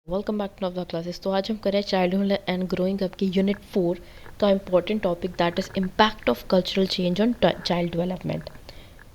Welcome back to Navda classes. तो आज हम करें चाइल्डहुड एंड ग्रोइंग अप की यूनिट 4 का important topic that is impact of cultural change on child development.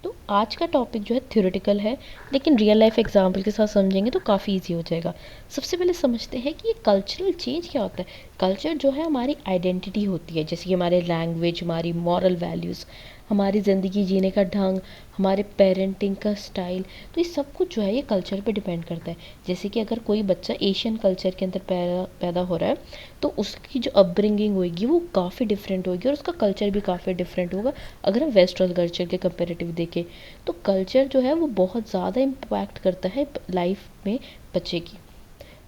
तो आज का टॉपिक जो है थ्योरेटिकल है, लेकिन रियल लाइफ एग्जाम्पल के साथ समझेंगे तो काफ़ी इजी हो जाएगा। सबसे पहले समझते हैं कि ये कल्चरल चेंज क्या होता है। कल्चर जो है हमारी आइडेंटिटी होती है, जैसे कि हमारे लैंग्वेज, हमारी मॉरल वैल्यूज़, हमारी ज़िंदगी जीने का ढंग, हमारे पेरेंटिंग का स्टाइल। तो ये सब कुछ जो है ये कल्चर पे डिपेंड करता है। जैसे कि अगर कोई बच्चा एशियन कल्चर के अंदर पैदा पैदा हो रहा है, तो उसकी जो अपब्रिंगिंग होगी वो काफ़ी डिफरेंट होगी और उसका कल्चर भी काफ़ी डिफरेंट होगा अगर हम वेस्टर्न कल्चर के कंपेरेटिव देखें। तो कल्चर जो है वो बहुत ज़्यादा इम्पैक्ट करता है लाइफ में बच्चे की।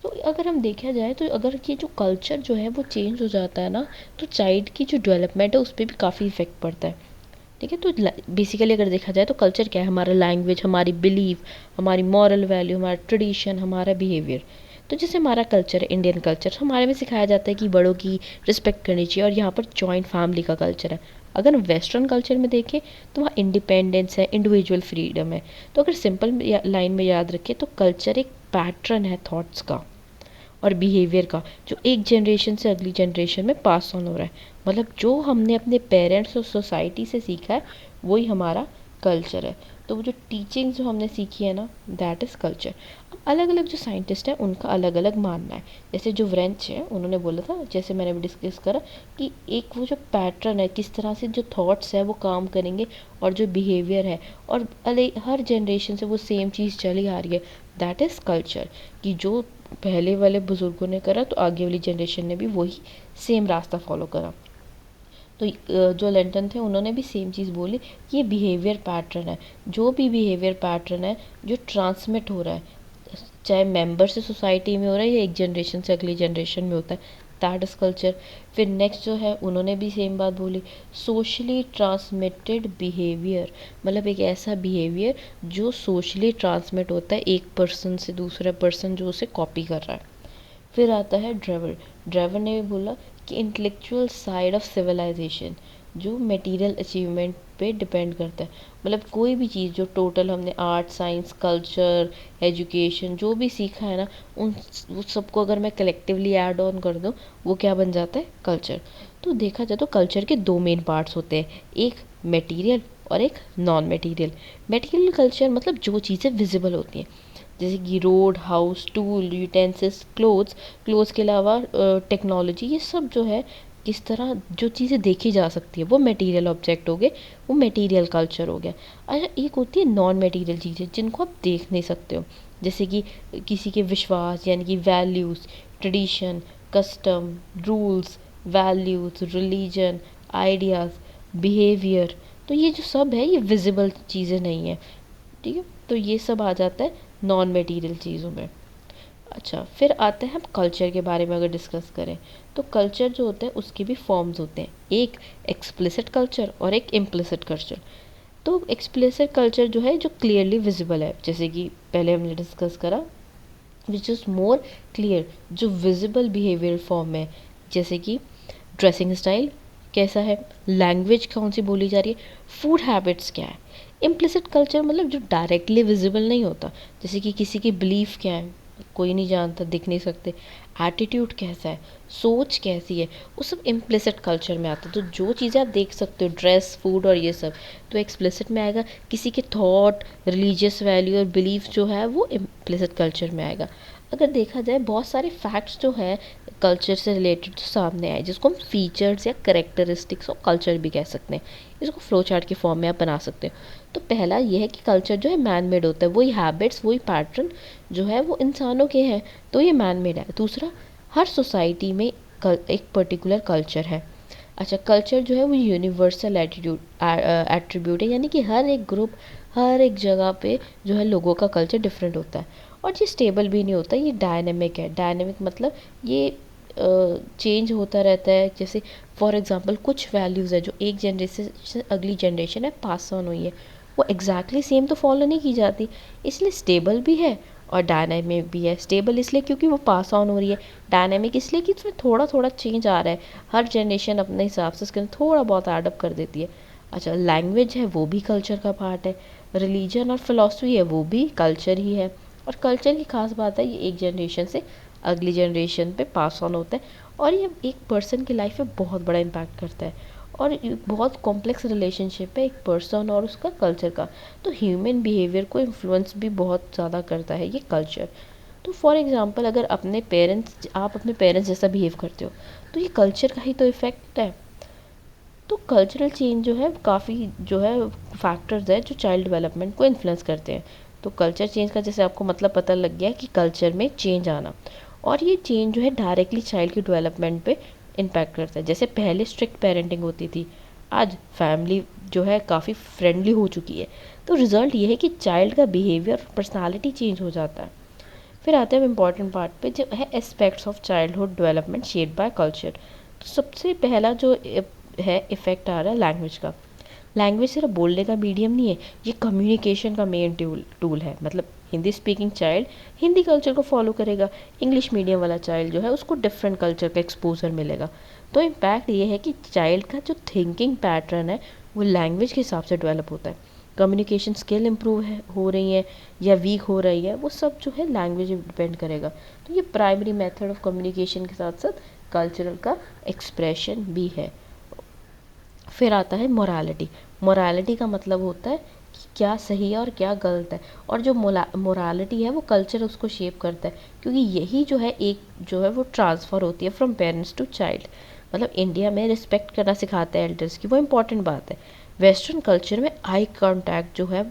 तो अगर हम देखा जाए तो अगर ये जो कल्चर जो है वो चेंज हो जाता है ना, तो चाइल्ड की जो डेवलपमेंट है उस पर भी काफ़ी इफेक्ट पड़ता है। ठीक है। तो बेसिकली अगर देखा जाए तो कल्चर क्या है, हमारा लैंग्वेज, हमारी बिलीफ, हमारी मॉरल वैल्यू, हमारा ट्रेडिशन, हमारा बिहेवियर। तो जैसे हमारा कल्चर है, इंडियन कल्चर, हमारे में सिखाया जाता है कि बड़ों की रिस्पेक्ट करनी चाहिए और यहाँ पर जॉइंट फैमिली का कल्चर है। अगर हम वेस्टर्न कल्चर में देखें तो वहाँ इंडिपेंडेंस है, इंडिविजुअल फ्रीडम है। तो अगर सिंपल लाइन में याद रखें तो कल्चर एक पैटर्न है थॉट्स का और बिहेवियर का, जो एक जनरेशन से अगली जनरेशन में पास ऑन हो रहा है। मतलब जो हमने अपने पेरेंट्स और सोसाइटी से सीखा है वही हमारा कल्चर है। तो वो जो टीचिंग जो हमने सीखी है ना, दैट इज़ कल्चर। अब अलग अलग जो साइंटिस्ट हैं उनका अलग अलग मानना है। जैसे जो व्रेंच है उन्होंने बोला था, जैसे मैंने भी डिस्कस करा, कि एक वो जो पैटर्न है, किस तरह से जो थॉट्स है वो काम करेंगे और जो बिहेवियर है, और हर जनरेशन से वो सेम चीज़ चली आ रही है, दैट इज़ कल्चर। कि जो पहले वाले बुज़ुर्गों ने करा तो आगे वाली जनरेशन ने भी वही सेम रास्ता फॉलो करा। तो जो लेंटन थे उन्होंने भी सेम चीज़ बोली कि ये बिहेवियर पैटर्न है। जो भी बिहेवियर पैटर्न है जो ट्रांसमिट हो रहा है, चाहे मेंबर से सोसाइटी में हो रहा है या एक जनरेशन से अगली जनरेशन में होता है, दैट इज़ कल्चर। फिर नेक्स्ट जो है उन्होंने भी सेम बात बोली, सोशली ट्रांसमिटेड बिहेवियर, मतलब एक ऐसा बिहेवियर जो सोशली ट्रांसमिट होता है, एक पर्सन से दूसरा पर्सन जो उसे कॉपी कर रहा है। फिर आता है ड्रेवर। ड्रेवर ने भी बोला कि इंटेलेक्चुअल साइड ऑफ सिविलाइजेशन, जो मटेरियल अचीवमेंट पे डिपेंड करता है। मतलब कोई भी चीज़ जो टोटल हमने आर्ट, साइंस, कल्चर, एजुकेशन जो भी सीखा है ना, उन वो सबको अगर मैं कलेक्टिवली ऐड ऑन कर दूँ, वो क्या बन जाता है, कल्चर। तो देखा जाए तो कल्चर के दो मेन पार्ट्स होते हैं, एक मटेरियल और एक नॉन मटेरियल। मटेरियल कल्चर मतलब जो चीज़ें विजिबल होती हैं, जैसे कि road, house, tool, utensils, clothes. Clothes के अलावा टेक्नोलॉजी, ये सब जो है किस तरह जो चीज़ें देखी जा सकती है वो मटेरियल ऑब्जेक्ट हो गए, वो मटेरियल कल्चर हो गया। अच्छा, एक होती है नॉन मटेरियल चीज़ें जिनको आप देख नहीं सकते हो, जैसे कि किसी के विश्वास, यानी कि values, tradition, custom, rules, values, religion, ideas, behaviour. तो ये जो सब है ये विजिबल चीज़ें नहीं है। ठीक है। तो ये सब आ जाता है नॉन मटेरियल चीज़ों में। अच्छा, फिर आते हैं हम कल्चर के बारे में अगर डिस्कस करें, तो कल्चर जो होता है उसके भी फॉर्म्स होते हैं, एक एक्सप्लिसिट कल्चर और एक इम्प्लिसिट कल्चर। तो एक्सप्लिसिट कल्चर जो है जो क्लियरली विजिबल है, जैसे कि पहले हमने डिस्कस करा, विच इज़ मोर क्लियर, जो विजिबल बिहेवियर फॉर्म है, जैसे कि ड्रेसिंग स्टाइल कैसा है, लैंग्वेज कौन सी बोली जा रही है, फूड हैबिट्स क्या है। इम्प्लिसिट कल्चर मतलब जो डायरेक्टली विजिबल नहीं होता, जैसे कि किसी की बिलीफ क्या है, कोई नहीं जानता, दिख नहीं सकते, एटीट्यूड कैसा है, सोच कैसी है, वो सब इम्प्लिसिट कल्चर में आता है। तो जो चीज़ें आप देख सकते हो, ड्रेस, फूड और ये सब, तो एक्सप्लिसिट में आएगा। किसी के थॉट, रिलीजियस वैल्यू और बिलीफ जो है वो इम्प्लिसिट कल्चर में आएगा। अगर देखा जाए बहुत सारे फैक्ट्स जो हैं कल्चर से रिलेटेड जो सामने आए, जिसको हम फीचर्स या करेक्टरिस्टिक्स ऑफ कल्चर भी कह सकते हैं, इसको फ्लो चार्ट के फॉर्म में आप बना सकते हो। तो पहला ये है कि कल्चर जो है मैन मेड होता है, वही हैबिट्स, वही पैटर्न जो है वो इंसानों के हैं, तो ये मैन मेड है। दूसरा, हर सोसाइटी में एक पर्टिकुलर कल्चर है। अच्छा, कल्चर जो है वो यूनिवर्सल एटीट्यूड एट्रीब्यूट है, यानी कि हर एक ग्रुप, हर एक जगह पे जो है लोगों का कल्चर डिफरेंट होता है। और ये स्टेबल भी नहीं होता, ये डायनेमिक है। डायनेमिक मतलब ये चेंज होता रहता है। जैसे फॉर एग्जांपल कुछ वैल्यूज़ है जो एक जनरेशन से अगली जनरेशन है पास ऑन हुई है, वो एग्जैक्टली सेम तो फॉलो नहीं की जाती, इसलिए स्टेबल भी है और डायनामिक भी है। स्टेबल इसलिए क्योंकि वो पास ऑन हो रही है, डायनामिक इसलिए कि इसमें थोड़ा थोड़ा चेंज आ रहा है, हर जनरेशन अपने हिसाब से उसके अंदर थोड़ा बहुत एडअप कर देती है। अच्छा, लैंग्वेज है वो भी कल्चर का पार्ट है, रिलीजन और फिलॉसफी है वो भी कल्चर ही है। और कल्चर की खास बात है, ये एक जनरेशन से अगली जनरेशन पे पास ऑन होता है, और ये एक पर्सन की लाइफ में बहुत बड़ा इम्पैक्ट करता है। और ये बहुत कॉम्प्लेक्स रिलेशनशिप है एक पर्सन और उसका कल्चर का। तो ह्यूमन बिहेवियर को इन्फ्लुएंस भी बहुत ज़्यादा करता है ये कल्चर। तो फॉर एग्ज़ाम्पल, अगर आप अपने पेरेंट्स जैसा बिहेव करते हो, तो ये कल्चर का ही तो इफ़ेक्ट है। तो कल्चरल चेंज जो है काफ़ी जो है फैक्टर्स है जो चाइल्ड डेवलपमेंट को इन्फ्लुएंस करते हैं। तो कल्चर चेंज का जैसे आपको मतलब पता लग गया कि कल्चर में चेंज आना, और ये चेंज जो है डायरेक्टली चाइल्ड की डेवलपमेंट पे इम्पैक्ट करता है। जैसे पहले स्ट्रिक्ट पेरेंटिंग होती थी, आज फैमिली जो है काफ़ी फ्रेंडली हो चुकी है। तो रिज़ल्ट ये है कि चाइल्ड का बिहेवियर और पर्सनालिटी चेंज हो जाता है। फिर आते हैं हम इम्पॉर्टेंट पार्ट पे, जो है aspects of childhood development shaped by culture. तो सबसे पहला जो है इफ़ेक्ट आ रहा है लैंग्वेज का। लैंग्वेज सिर्फ बोलने का मीडियम नहीं है, ये कम्युनिकेशन का मेन टूल है। मतलब Hindi speaking child Hindi culture को फॉलो करेगा, इंग्लिश मीडियम वाला चाइल्ड जो है उसको डिफरेंट कल्चर का एक्सपोजर मिलेगा। तो इम्पैक्ट ये है कि चाइल्ड का जो थिंकिंग पैटर्न है वो लैंग्वेज के हिसाब से डेवलप होता है। कम्युनिकेशन स्किल इम्प्रूव हो रही है या वीक हो रही है, वो सब जो है लैंग्वेज डिपेंड करेगा। तो ये प्राइमरी मेथड ऑफ कम्युनिकेशन के साथ साथ कल्चरल का एक्सप्रेशन भी है। फिर आता है मोरालिटी। मोरालिटी का मतलब होता है कि क्या सही है और क्या गलत है, और जो मोरालिटी है वो कल्चर उसको शेप करता है, क्योंकि यही जो है एक जो है वो ट्रांसफ़र होती है फ्रॉम पेरेंट्स टू चाइल्ड। मतलब इंडिया में रिस्पेक्ट करना सिखाते हैं एल्डर्स की, वो इंपॉर्टेंट बात है। वेस्टर्न कल्चर में आई कांटेक्ट जो है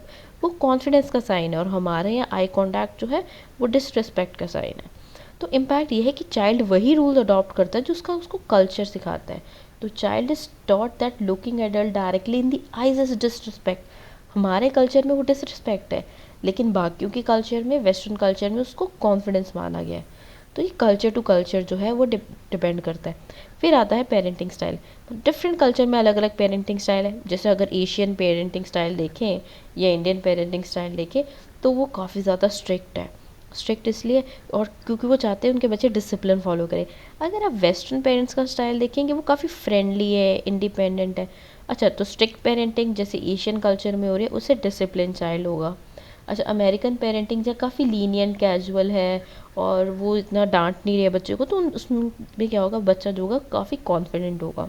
वो कॉन्फिडेंस का साइन है, और हमारे यहाँ आई कांटेक्ट जो है वो डिसरिस्पेक्ट का साइन है। तो इम्पैक्ट ये है कि चाइल्ड वही रूल अडॉप्ट करता है जो उसका उसको कल्चर सिखाता है। तो child is taught that looking adult directly in the eyes is disrespect. हमारे कल्चर में वो डिसरिस्पेक्ट है, लेकिन बाकियों के कल्चर में, वेस्टर्न कल्चर में उसको कॉन्फिडेंस माना गया है। तो ये कल्चर टू कल्चर जो है वो डिपेंड करता है। फिर आता है पेरेंटिंग स्टाइल। तो डिफरेंट कल्चर में अलग अलग पेरेंटिंग स्टाइल है। जैसे अगर एशियन पेरेंटिंग स्टाइल देखें या इंडियन पेरेंटिंग स्टाइल देखें, तो वो काफ़ी ज़्यादा स्ट्रिक्ट है। स्ट्रिक्ट इसलिए और क्योंकि वो चाहते हैं उनके बच्चे डिसिप्लिन फॉलो करें। अगर आप वेस्टर्न पेरेंट्स का स्टाइल देखेंगे, वो काफ़ी फ्रेंडली है, इंडिपेंडेंट है। अच्छा, तो स्ट्रिक्ट पेरेंटिंग जैसे एशियन कल्चर में हो रही है, उससे डिसिप्लिन चाइल्ड होगा। अच्छा, अमेरिकन पेरेंटिंग जो काफ़ी लीनियंट कैजुअल है, और वो इतना डांट नहीं रहे बच्चे को, तो उसमें क्या होगा, बच्चा जो होगा काफ़ी कॉन्फिडेंट होगा।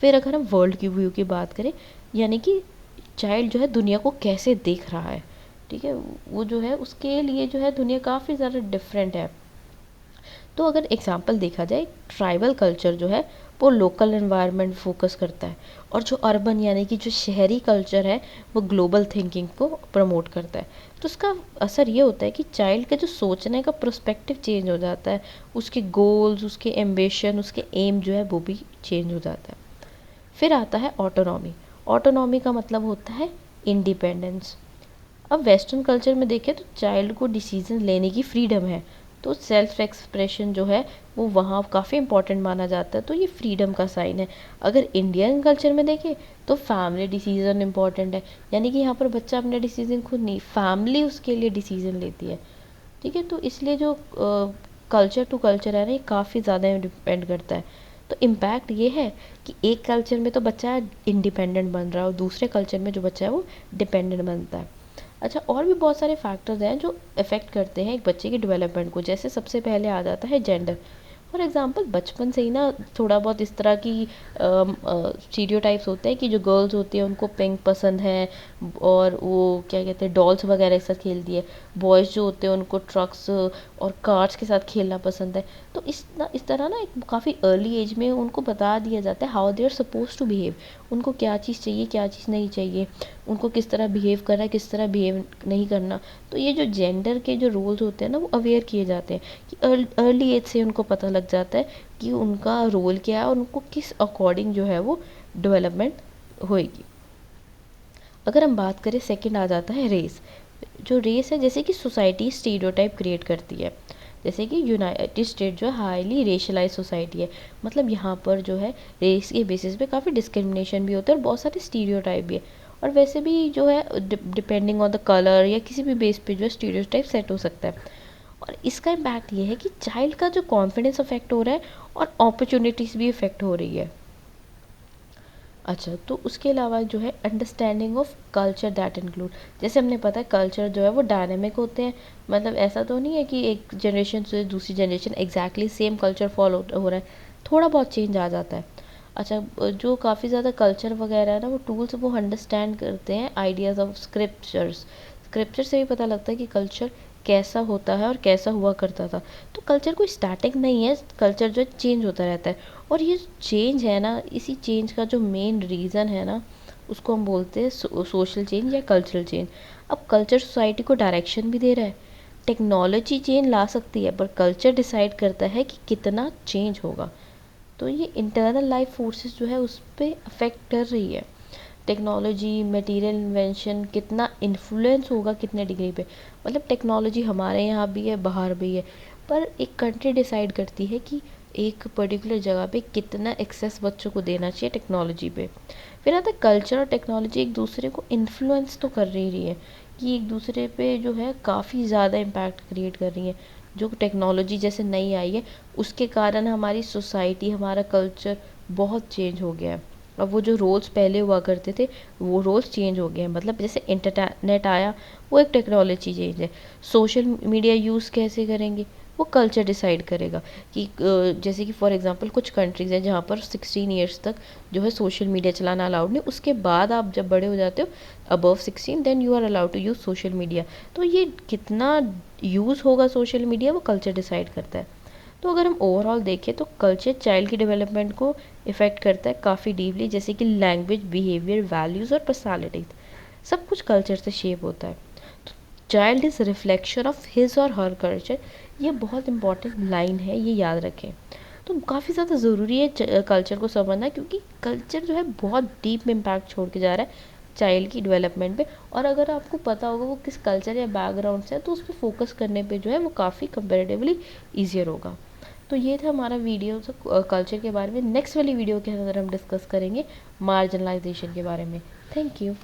फिर अगर हम वर्ल्ड की व्यू की बात करें, यानी कि चाइल्ड जो है दुनिया को कैसे देख रहा है, ठीक है, वो जो है उसके लिए जो है दुनिया काफ़ी ज़्यादा डिफरेंट है। तो अगर एग्जांपल देखा जाए, ट्राइबल कल्चर जो है वो लोकल एनवायरनमेंट फोकस करता है, और जो अर्बन यानी कि जो शहरी कल्चर है वो ग्लोबल थिंकिंग को प्रमोट करता है। तो उसका असर ये होता है कि चाइल्ड का जो सोचने का पर्सपेक्टिव चेंज हो जाता है, उसके गोल्स, उसके एम्बिशन, उसके एम जो है वो भी चेंज हो जाता है। फिर आता है ऑटोनॉमी। ऑटोनॉमी का मतलब होता है इंडिपेंडेंस। अब वेस्टर्न कल्चर में देखें तो चाइल्ड को डिसीजन लेने की फ्रीडम है, तो सेल्फ एक्सप्रेशन जो है वो वहाँ काफ़ी इंपॉर्टेंट माना जाता है, तो ये फ्रीडम का साइन है। अगर इंडियन कल्चर में देखें तो फैमिली डिसीजन इंपॉर्टेंट है, यानी कि यहाँ पर बच्चा अपने डिसीजन खुद नहीं, फैमिली उसके लिए डिसीजन लेती है। ठीक है, तो इसलिए जो कल्चर टू कल्चर है ना, ये काफ़ी ज़्यादा डिपेंड करता है। तो इम्पैक्ट ये है कि एक कल्चर में तो बच्चा इंडिपेंडेंट बन रहा है, और दूसरे कल्चर में जो बच्चा है वो डिपेंडेंट बनता है। अच्छा, और भी बहुत सारे फैक्टर्स हैं जो अफेक्ट करते हैं एक बच्चे की डेवलपमेंट को। जैसे सबसे पहले आ जाता है जेंडर। फॉर एग्जांपल, बचपन से ही ना थोड़ा बहुत इस तरह की स्टीरियोटाइप्स होते हैं कि जो गर्ल्स होती हैं उनको पिंक पसंद है, और वो क्या कहते हैं, डॉल्स वगैरह के साथ खेलती है। बॉयज़ जो होते हैं उनको ट्रक्स और कार्स के साथ खेलना पसंद है। तो इस तरह ना एक काफ़ी अर्ली एज में उनको बता दिया जाता है how they are suppose to behave. उनको क्या चीज़ चाहिए, क्या चीज़ नहीं चाहिए, उनको किस तरह बिहेव करना है, किस तरह बिहेव नहीं करना। तो ये जो जेंडर के जो रोल्स होते हैं ना, वो अवेयर किए जाते हैं कि अर्ली एज से उनको पता लग जाता है कि उनका रोल क्या है, और उनको किस अकॉर्डिंग जो है वो डेवलपमेंट होएगी। अगर हम बात करें, सेकंड आ जाता है रेस। जो रेस है, जैसे कि सोसाइटी स्टीरियोटाइप क्रिएट करती है। जैसे कि यूनाइटेड स्टेट जो है हाईली रेशलाइज सोसाइटी है, मतलब यहाँ पर जो है रेस के बेसिस पे काफ़ी डिस्क्रिमिनेशन भी होता है और बहुत सारे स्टीरियोटाइप भी है। और वैसे भी जो है डिपेंडिंग ऑन द कलर या किसी भी बेस पे जो है स्टीरियोटाइप सेट हो सकता है। और इसका इम्पैक्ट ये है कि चाइल्ड का जो कॉन्फिडेंस अफेक्ट हो रहा है, और अपॉर्चुनिटीज़ भी इफेक्ट हो रही है। अच्छा, तो उसके अलावा जो है understanding of culture that include, जैसे हमने पता है कल्चर जो है वो डायनेमिक होते हैं, मतलब ऐसा तो नहीं है कि एक जनरेशन से दूसरी generation exactly same culture follow हो रहा है, थोड़ा बहुत चेंज आ जाता है। अच्छा, जो काफ़ी ज़्यादा कल्चर वगैरह है ना, वो टूल्स वो अंडरस्टैंड करते हैं आइडियाज़ ऑफ स्क्रिप्चर्स। स्क्रिप्चर से भी पता लगता है कि कल्चर कैसा होता है और कैसा हुआ करता था। तो कल्चर कोई स्टैटिक नहीं है, कल्चर जो है चेंज होता रहता है। और ये चेंज है ना, इसी चेंज का जो मेन रीज़न है ना, उसको हम बोलते हैं सोशल चेंज या कल्चरल चेंज। अब कल्चर सोसाइटी को डायरेक्शन भी दे रहा है। टेक्नोलॉजी चेंज ला सकती है, पर कल्चर डिसाइड करता है कि कितना चेंज होगा। तो ये इंटरनल लाइफ फोर्सेस जो है उस पर अफेक्ट कर रही है। टेक्नोलॉजी, मटेरियल इन्वेंशन कितना इन्फ्लुएंस होगा, कितने डिग्री पे, मतलब टेक्नोलॉजी हमारे यहाँ भी है, बाहर भी है, पर एक कंट्री डिसाइड करती है कि एक पर्टिकुलर जगह पे कितना एक्सेस बच्चों को देना चाहिए टेक्नोलॉजी पे। फिर आता है कल्चर और टेक्नोलॉजी एक दूसरे को इन्फ्लुएंस तो कर रही है, कि एक दूसरे पे जो है काफ़ी ज़्यादा इम्पैक्ट क्रिएट कर रही है। जो टेक्नोलॉजी जैसे नई आई है, उसके कारण हमारी सोसाइटी, हमारा कल्चर बहुत चेंज हो गया है। अब वो जो रोल्स पहले हुआ करते थे, वो रोल्स चेंज हो गए हैं। मतलब जैसे इंटरनेट आया, वो एक टेक्नोलॉजी चेंज है। सोशल मीडिया यूज़ कैसे करेंगे, वो कल्चर डिसाइड करेगा। कि जैसे कि फॉर एग्जांपल कुछ कंट्रीज़ हैं जहाँ पर 16 ईयर्स तक जो है सोशल मीडिया चलाना अलाउड नहीं, उसके बाद आप जब बड़े हो जाते हो above 16, then you are allowed to use social media. तो ये कितना यूज़ होगा सोशल मीडिया, वो कल्चर डिसाइड करता है। तो अगर हम ओवरऑल देखें तो कल्चर चाइल्ड की डेवलपमेंट को इफ़ेक्ट करता है काफ़ी डीपली, जैसे कि लैंग्वेज, बिहेवियर, वैल्यूज़ और पर्सनालिटीज, सब कुछ कल्चर से शेप होता है। तो child is reflection of his or her culture, ये बहुत इंपॉर्टेंट लाइन है, ये याद रखें। तो काफ़ी ज़्यादा ज़रूरी है कल्चर को समझना, क्योंकि कल्चर जो है बहुत डीप इम्पैक्ट छोड़ के जा रहा है चाइल्ड की डेवलपमेंट पे। और अगर आपको पता होगा वो किस कल्चर या बैकग्राउंड से है, तो उस पर फोकस करने पे जो है वो काफ़ी कंपेरेटिवली ईजियर होगा। तो ये था हमारा वीडियो कल्चर के बारे में। नेक्स्ट वाली वीडियो के अंदर हम डिस्कस करेंगे मार्जिनलाइजेशन के बारे में। Thank you.